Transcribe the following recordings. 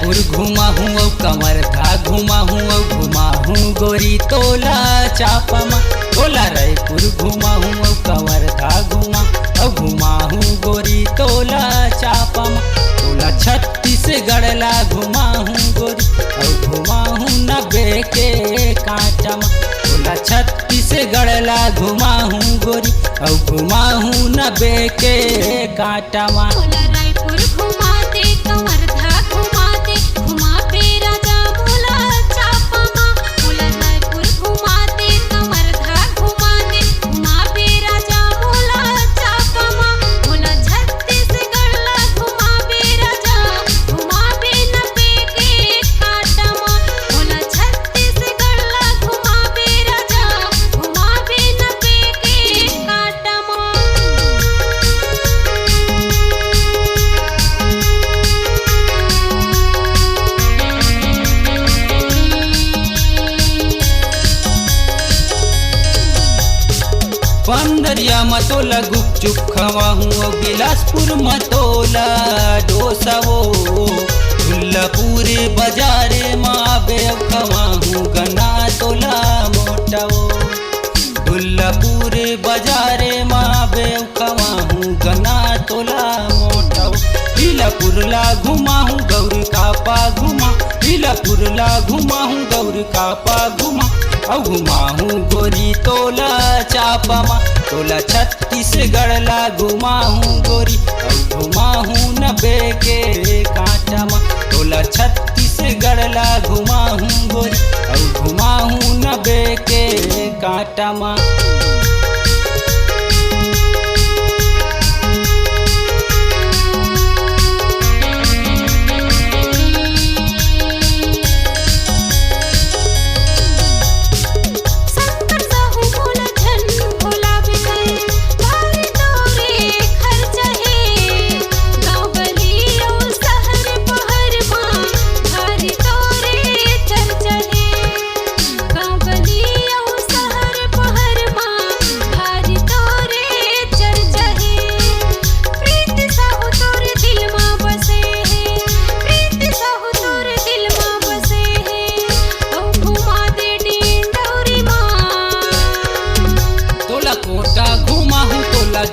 रायपुर घुमा हूँ औ कमरधा घुमा हूँ औ घुमा हूँ गोरी तोला चापमा। तोला रायपुर घुमा हूँ औ कमरधा घुमा हूँ गोरी तोला चापमा। तोला छत्तीसगढ़ ला घुमा हूँ गोरी औ घुमा हूँ नब्बे के कांटमा। तोला छत्तीसगढ़ ला घुमा हूँ गोरी औ घुमा हूँ नब्बे के कांटमा। तोला रायपुर घुमाते कमरधा घुमाते घुमा पे राजा बोला चापमा। तोला रायपुर घुमाते कमरधा घुमाते घुमा पे राजा बोला चापमा। तोला छत्तीसगढ़ ला घुमा पे राजा घुमा पे नब्बे के कांटमा। तोला छत्तीसगढ़ ला घुमा पे राजा घुमा पे नब्बे के कांटमा। पंदरिया मतोला गुपचुप खवा हूँ और बिलासपुर मतोला डोसा वो। दुल्लापुर बाजारे माँ बेव खवा हूँ गन्ना तोला मोटा वो। दुल्लापुर बाजारे माँ बेव खवा हूँ गन्ना तोला मोटा वो। लीलापुर ला घुमा हूँ गौरी कापा घुमा। लीलापुर ला घुमा हूँ गौरी कापा घुमा औ घुमा हूँ गोरी तोला चापमा। तोला छत्तीसगढ़ ला घुमा हूँ गोरी औ घुमा हूँ नब्बे के कांटमा। तोला छत्तीसगढ़ ला घुमा हूँ गोरी औ घुमा हूँ नब्बे के कांटमा।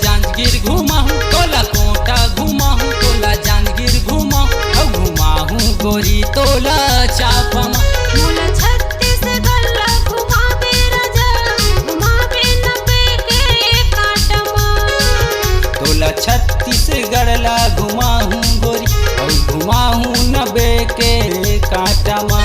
जांजगीर घुमा हूँ तोला कोटा घुमा हूँ तोला जांजगीर घुमा औ घुमा हूँ गोरी तोला चापमा। तोला छत्तीसगढ़ ला घुमा पे राजा घुमा पे नब्बे के कांटमा। तोला छत्तीसगढ़ ला घुमा हूँ गोरी औ घुमा हूँ नब्बे के कांटमा।